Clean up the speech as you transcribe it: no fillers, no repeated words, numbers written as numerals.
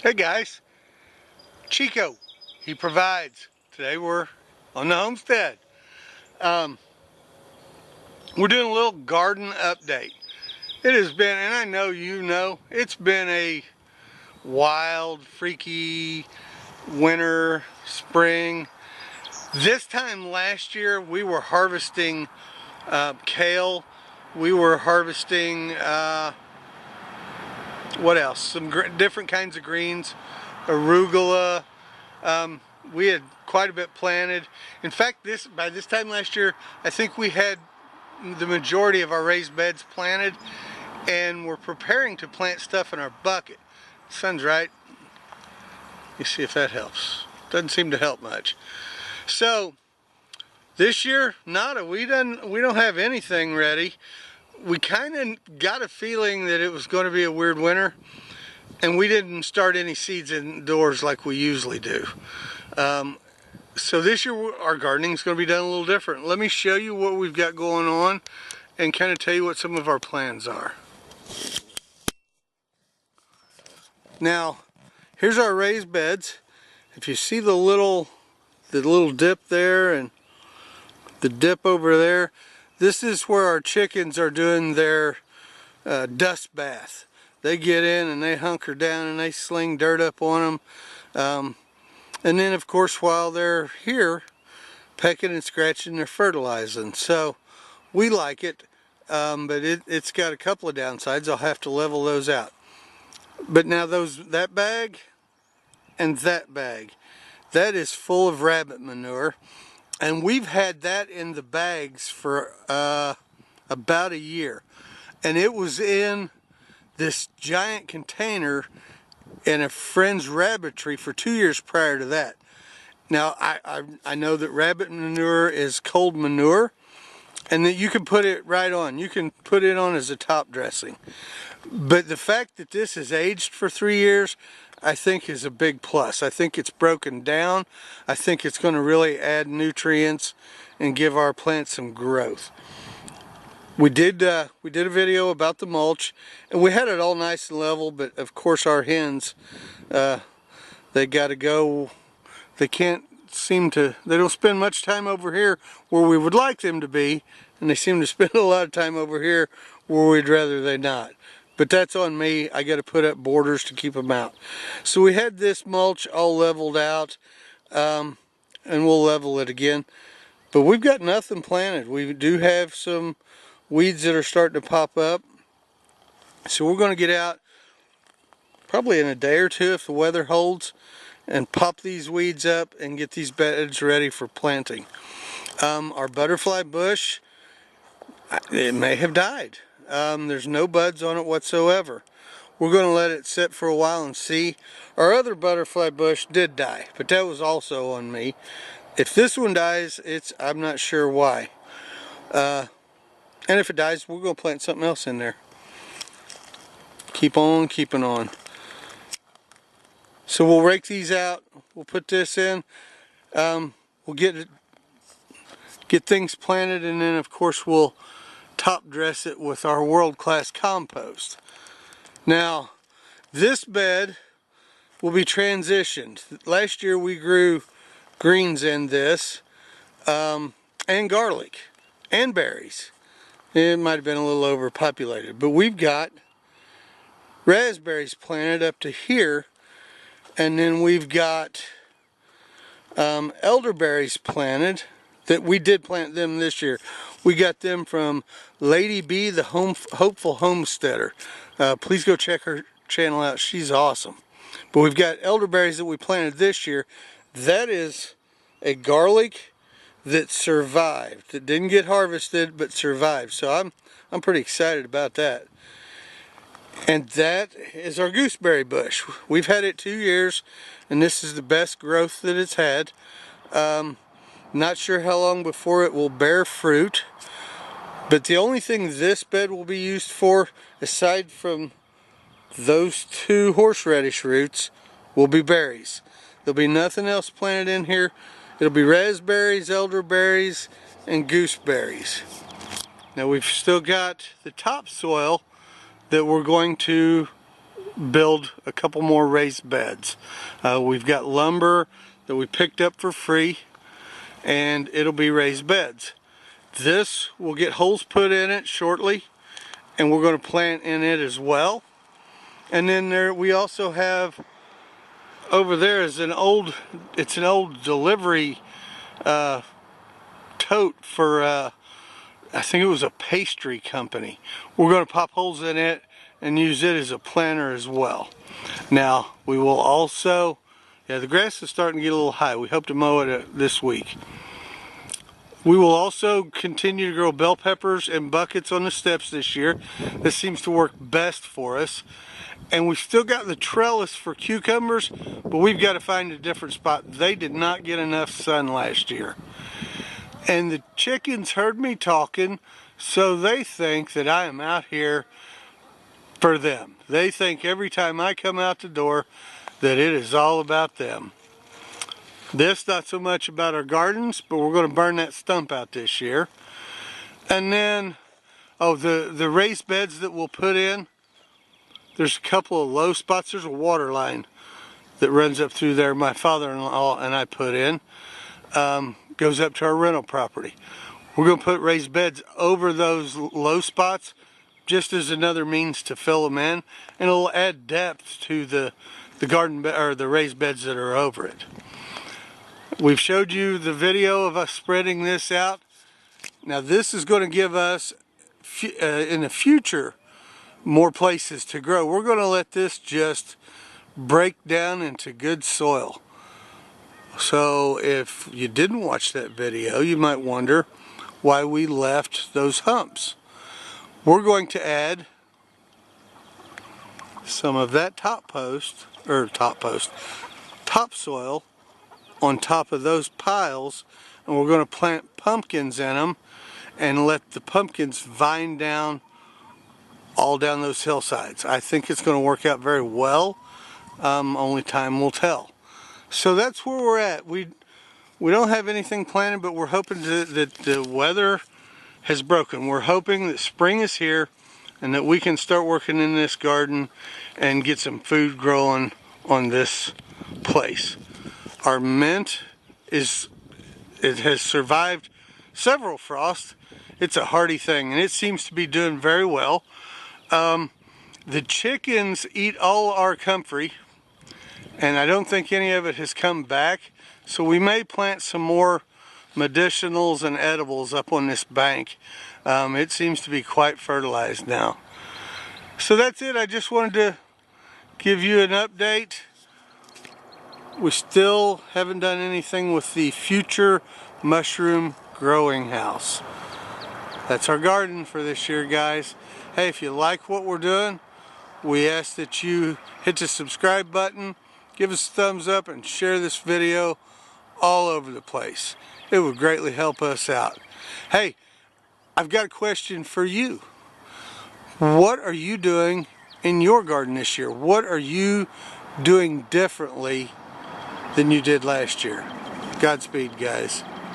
Hey guys, Chico, he provides. Today we're on the homestead. We're doing a little garden update. It has been, and I know you know, it's been a wild, freaky winter, spring. This time last year we were harvesting kale. We were harvesting, what else? Some different kinds of greens, arugula. We had quite a bit planted. In fact, by this time last year, I think we had the majority of our raised beds planted, and we're preparing to plant stuff in our bucket. Sun's right. You see if that helps. Doesn't seem to help much. So this year, nada. We don't have anything ready. We kind of got a feeling that it was going to be a weird winter, and we didn't start any seeds indoors like we usually do. So this year our gardening is going to be done a little different. Let me show you what we've got going on and kind of tell you what some of our plans are. Now, here's our raised beds. If you see the little dip there and the dip over there, this is where our chickens are doing their dust bath. They get in and they hunker down and they sling dirt up on them. And then of course while they're here pecking and scratching, they're fertilizing. So we like it, but it's got a couple of downsides. I'll have to level those out. But now that bag and that bag, that is full of rabbit manure. And we've had that in the bags for about a year. And it was in this giant container in a friend's rabbitry for 2 years prior to that. Now, I know that rabbit manure is cold manure, and that you can put it right on. You can put it on as a top dressing. But the fact that this is aged for 3 years, I think is a big plus. I think it's broken down. I think it's going to really add nutrients and give our plants some growth. We did a video about the mulch, and we had it all nice and level, but of course our hens, they got to go. They can't seem to, they don't spend much time over here where we would like them to be, and they seem to spend a lot of time over here where we'd rather they not. But that's on me. I got to put up borders to keep them out. So we had this mulch all leveled out, and we'll level it again. But we've got nothing planted. We do have some weeds that are starting to pop up. So we're going to get out probably in a day or two if the weather holds and pop these weeds up and get these beds ready for planting. Our butterfly bush, it may have died. There's no buds on it whatsoever. We're going to let it sit for a while and see. Our other butterfly bush did die, but that was also on me. If this one dies, I'm not sure why. And if it dies, we're going to plant something else in there. Keep on keeping on. So we'll rake these out. We'll put this in. We'll get things planted, and then of course we'll top dress it with our world-class compost. Now, this bed will be transitioned. Last year we grew greens in this, and garlic, and berries. It might have been a little overpopulated, but we've got raspberries planted up to here, and then we've got elderberries planted that we did plant them this year. We got them from Lady B, the Hopeful Homesteader. Please go check her channel out. She's awesome. But we've got elderberries that we planted this year. That is a garlic that survived, that didn't get harvested but survived. So I'm pretty excited about that. And that is our gooseberry bush. We've had it 2 years, and this is the best growth that it's had. Not sure how long before it will bear fruit, but the only thing this bed will be used for, aside from those 2 horseradish roots, will be berries. There'll be nothing else planted in here. It'll be raspberries, elderberries, and gooseberries. Now we've still got the topsoil that we're going to build a couple more raised beds. We've got lumber that we picked up for free, and it'll be raised beds. This will get holes put in it shortly, and we're going to plant in it as well. And then we also have over there is an old delivery tote for I think it was a pastry company. We're going to pop holes in it and use it as a planter as well. Now we will also, the grass is starting to get a little high. We hope to mow it this week. We will also continue to grow bell peppers in buckets on the steps this year. This seems to work best for us. And we've still got the trellis for cucumbers, but we've got to find a different spot. They did not get enough sun last year. And the chickens heard me talking, so they think that I am out here for them. They think every time I come out the door that it is all about them. This, not so much about our gardens, but we're going to burn that stump out this year. And then, the raised beds that we'll put in, there's a couple of low spots. There's a water line that runs up through there. My father-in-law and I put in. Goes up to our rental property. We're going to put raised beds over those low spots just as another means to fill them in, and it'll add depth to the garden or the raised beds that are over it. We've showed you the video of us spreading this out. Now this is going to give us in the future more places to grow. We're going to let this just break down into good soil. So if you didn't watch that video, you might wonder why we left those humps. We're going to add some of that topsoil on top of those piles, and we're going to plant pumpkins in them and let the pumpkins vine down all down those hillsides. I think it's going to work out very well. Only time will tell. So that's where we're at. We don't have anything planted, but we're hoping that the weather has broken. We're hoping that spring is here and that we can start working in this garden and get some food growing on this place. Our mint has survived several frosts. It's a hardy thing, and it seems to be doing very well. The chickens eat all our comfrey, and I don't think any of it has come back, so we may plant some more medicinals and edibles up on this bank. It seems to be quite fertilized now. So that's it. I just wanted to give you an update. We still haven't done anything with the future mushroom growing house. That's our garden for this year, guys. Hey, if you like what we're doing, we ask that you hit the subscribe button, give us a thumbs up, and share this video all over the place. It would greatly help us out. Hey, I've got a question for you. What are you doing in your garden this year? What are you doing differently than you did last year? Godspeed, guys.